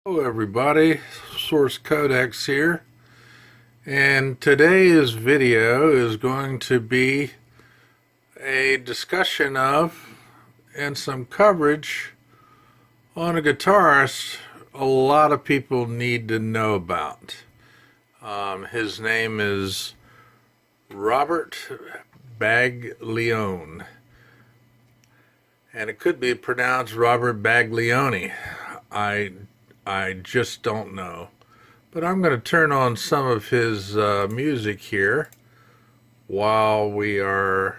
Hello everybody, Source Codex here, and today's video is going to be a discussion of and some coverage on a guitarist a lot of people need to know about. His name is Robert Baglione, and it could be pronounced Robert Baglione. I just don't know. But I'm going to turn on some of his music here while we are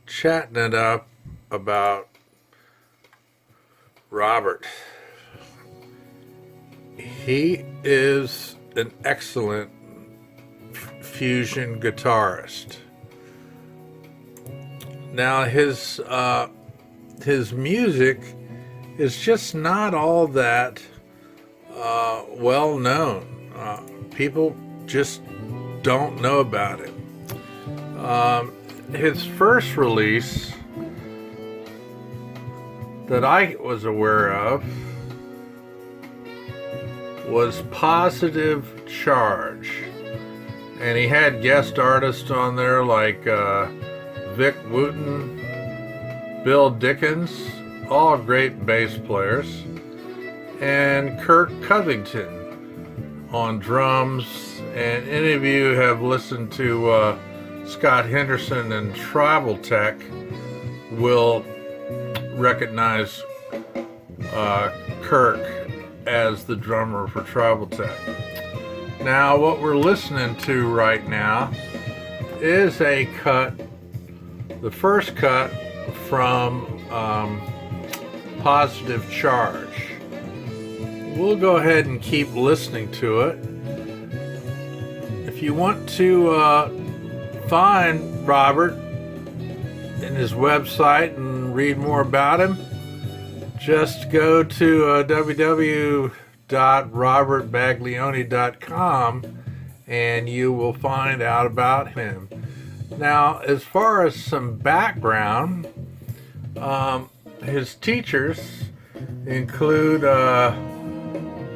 chatting it up about Robert. He is an excellent fusion guitarist. Now his music is just not all that well known. People just don't know about it. His first release that I was aware of was Positive Charge, and he had guest artists on there like Vic Wooten, Bill Dickens, all great bass players, and Kirk Covington on drums. And any of you have listened to Scott Henderson and Tribal Tech will recognize Kirk as the drummer for Tribal Tech. Now what we're listening to right now is a cut, the first cut from Positive Charge. We'll go ahead and keep listening to it. If you want to find Robert in his website and read more about him, just go to www.robertbaglione.com and you will find out about him. Now, as far as some background, his teachers include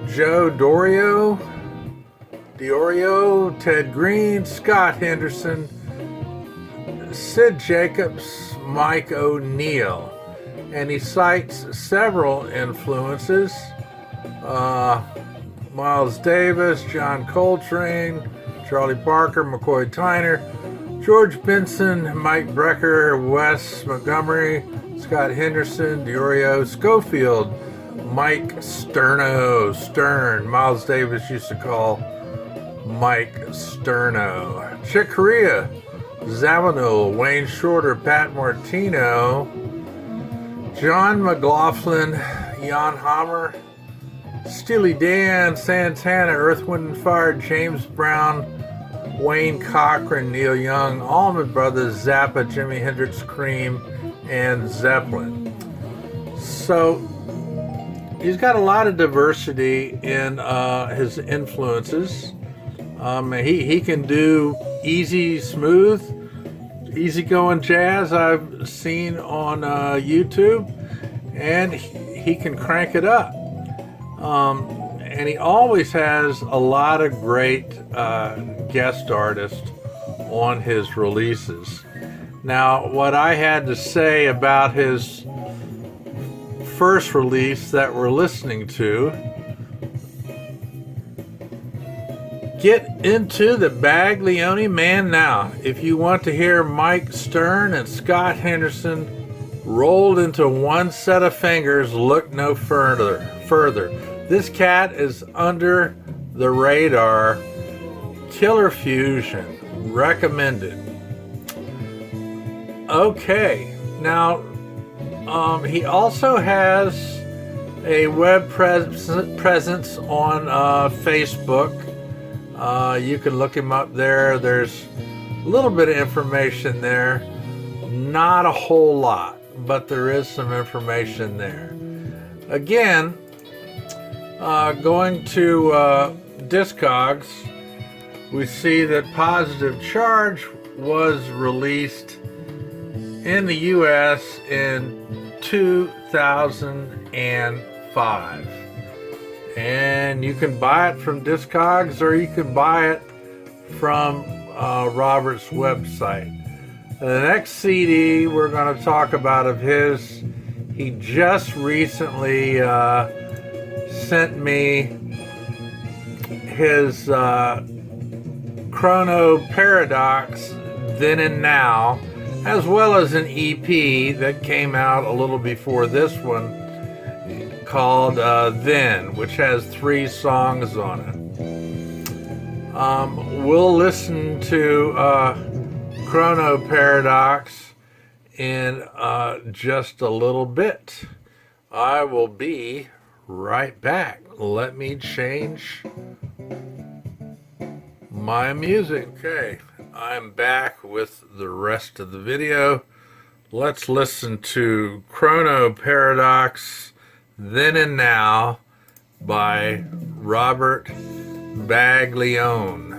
Joe Diorio, Ted Green, Scott Henderson, Sid Jacobs, Mike O'Neill, and he cites several influences: Miles Davis, John Coltrane, Charlie Parker, McCoy Tyner, George Benson, Mike Brecker, Wes Montgomery, Scott Henderson, Diorio, Schofield, Mike Stern. Miles Davis used to call Mike Sterno. Chick Corea, Zawinul, Wayne Shorter, Pat Martino, John McLaughlin, Jan Hammer, Steely Dan, Santana, Earth, Wind and Fire, James Brown, Wayne Cochran, Neil Young, Allman Brothers, Zappa, Jimi Hendrix, Cream, and Zeppelin. So he's got a lot of diversity in his influences. He can do easy, smooth, easygoing jazz I've seen on YouTube, and he can crank it up. And he always has a lot of great guest artists on his releases. Now, what I had to say about his first release that we're listening to, get into the Baglione Man now. If you want to hear Mike Stern and Scott Henderson rolled into one set of fingers, look no further. This cat is under the radar. Killer fusion, recommended. Okay, now he also has a web presence on Facebook. You can look him up there. There's a little bit of information there, not a whole lot, but there is some information there. Again, going to Discogs, we see that Positive Charge was released in the US in 2005. and you can buy it from Discogs or you can buy it from Robert's website. The next CD we're going to talk about of his, he just recently sent me his Chrono Paradox Then and Now, as well as an EP that came out a little before this one called Then, which has 3 songs on it. We'll listen to Chrono Paradox in just a little bit. I will be right back. Let me change my music. Okay, I'm back with the rest of the video. Let's listen to Chrono Paradox Then and Now by Robert Baglione.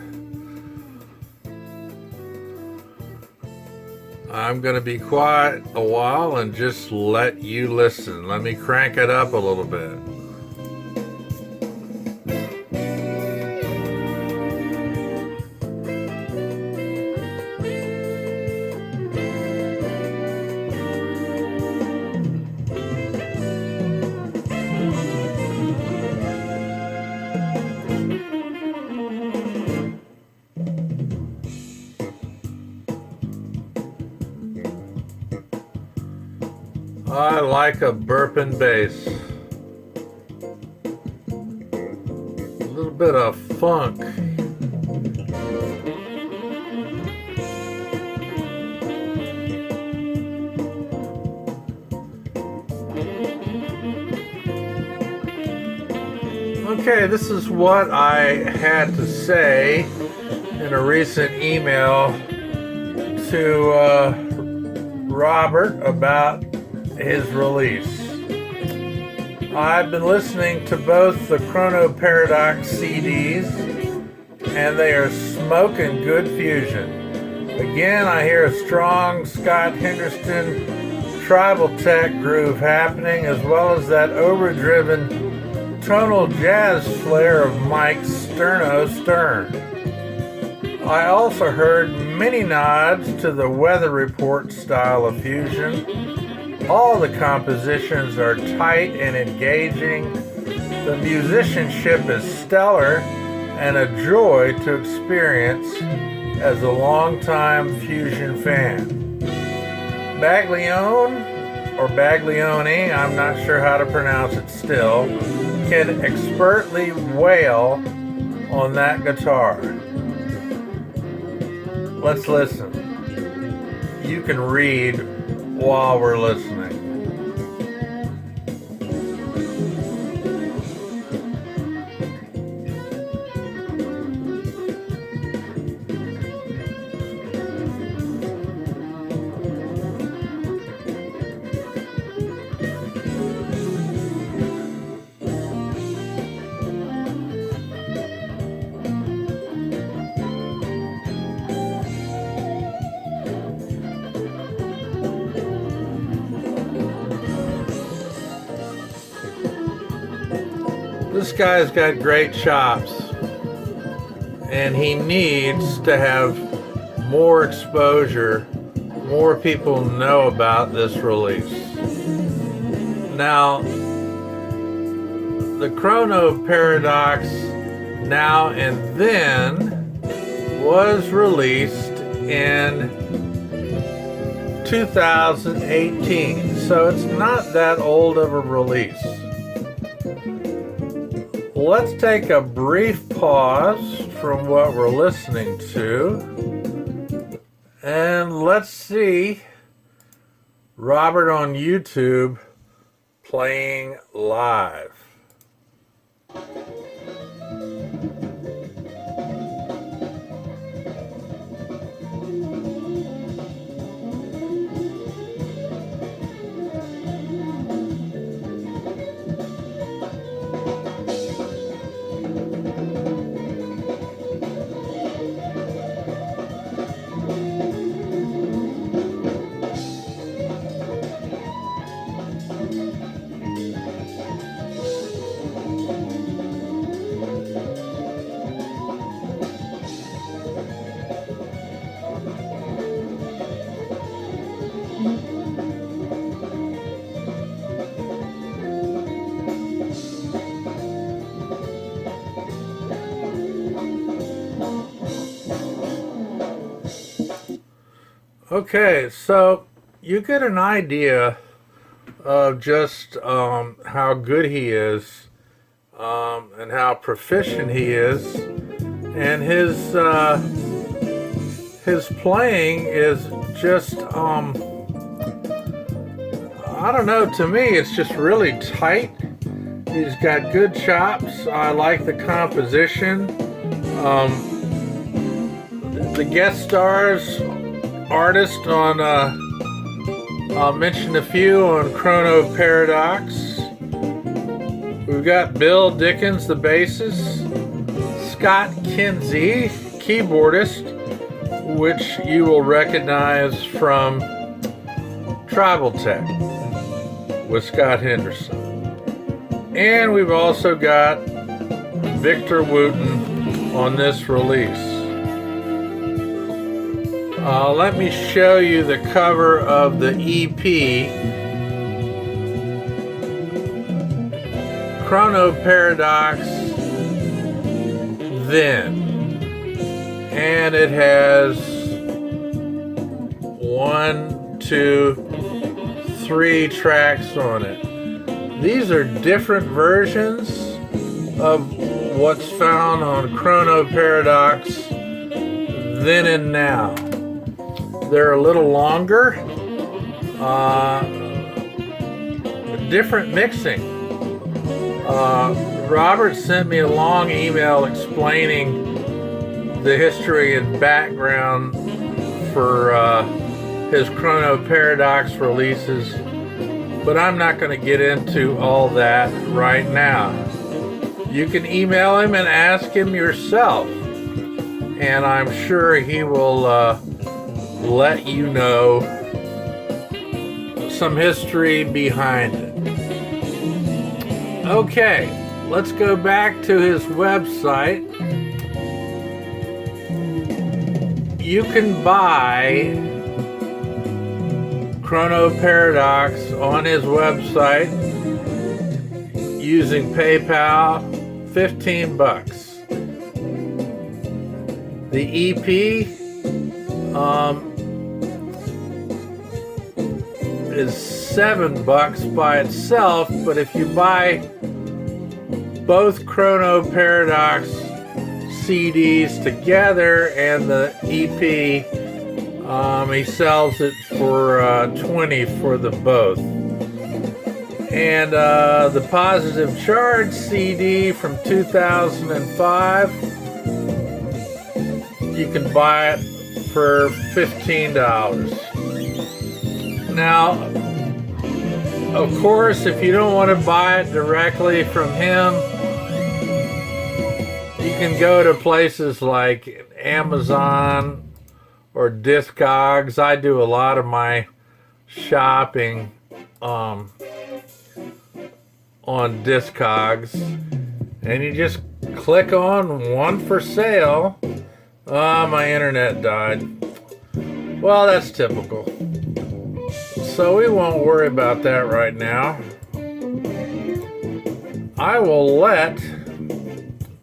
I'm going to be quiet a while and just let you listen. Let me crank it up a little bit. I like a burping bass. A little bit of funk. Okay, this is what I had to say in a recent email to Robert about his release. I've been listening to both the Chrono Paradox CDs, and they are smoking good fusion. Again, I hear a strong Scott Henderson tribal tech groove happening, as well as that overdriven tonal jazz flair of Mike's Sterno Stern. I also heard many nods to the Weather Report style of fusion. All the compositions are tight and engaging. The musicianship is stellar and a joy to experience as a longtime fusion fan. Baglione, or Baglione, I'm not sure how to pronounce it still, can expertly wail on that guitar. Let's listen. You can read while we're listening. This guy's got great chops, and he needs to have more exposure. More people know about this release. Now, the Chrono Paradox Now and Then was released in 2018, so it's not that old of a release. Let's take a brief pause from what we're listening to, and let's see Robert on YouTube playing live. Okay, so you get an idea of just how good he is, and how proficient he is, and his playing is just I don't know. To me, it's just really tight. He's got good chops. I like the composition. The guest stars artist on I'll mention a few on Chrono Paradox. We've got Bill Dickens, the bassist, Scott Kinsey, keyboardist, which you will recognize from Tribal Tech with Scott Henderson. And we've also got Victor Wooten on this release. Let me show you the cover of the EP, Chrono Paradox Then. And it has 1, 2, 3 tracks on it. These are different versions of what's found on Chrono Paradox Then and Now. They're a little longer, different mixing. Robert sent me a long email explaining the history and background for his Chrono Paradox releases, but I'm not going to get into all that right now. You can email him and ask him yourself, and I'm sure he will let you know some history behind it. Okay, let's go back to his website. You can buy Chrono Paradox on his website using PayPal, $15. The EP is $7 by itself, but if you buy both Chrono Paradox CDs together and the EP, he sells it for $20 for the both. And the Positive Charge CD from 2005, you can buy it for $15. Now, of course, if you don't want to buy it directly from him, you can go to places like Amazon or Discogs. I do a lot of my shopping on Discogs, and you just click on one for sale. My internet died. Well, that's typical. So we won't worry about that right now. I will let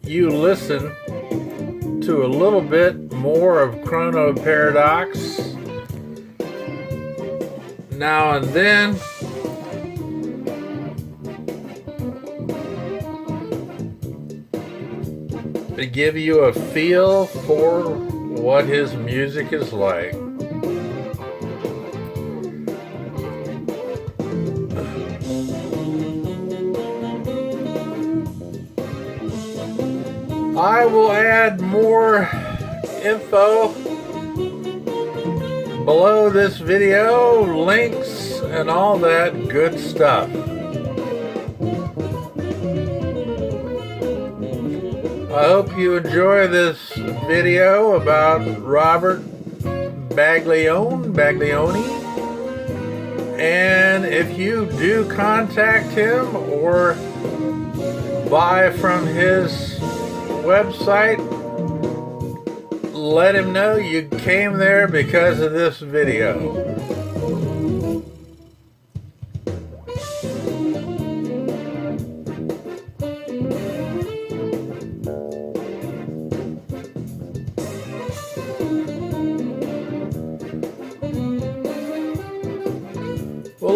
you listen to a little bit more of Chrono Paradox now and then. To give you a feel for what his music is like. I will add more info below this video, links and all that good stuff. I hope you enjoy this video about Robert Baglione. And if you do contact him or buy from his website, let him know you came there because of this video.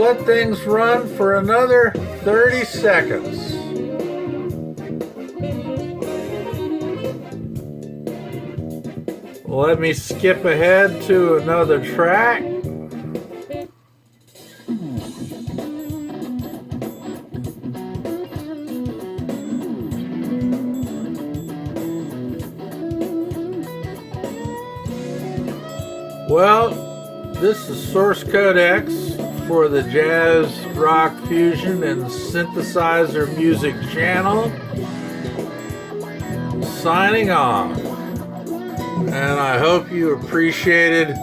let things run for another 30 seconds. Let me skip ahead to another track. Well, this is Source Code X for the Jazz, Rock, Fusion, and Synthesizer Music channel. Signing off. And I hope you appreciated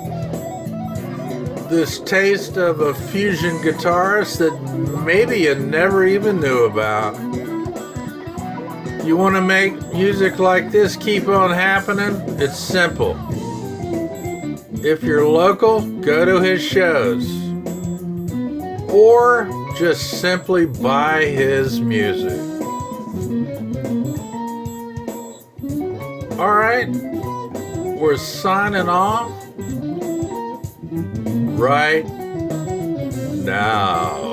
this taste of a fusion guitarist that maybe you never even knew about. You want to make music like this keep on happening? It's simple. If you're local, go to his shows. Or just simply buy his music. Alright, we're signing off right now.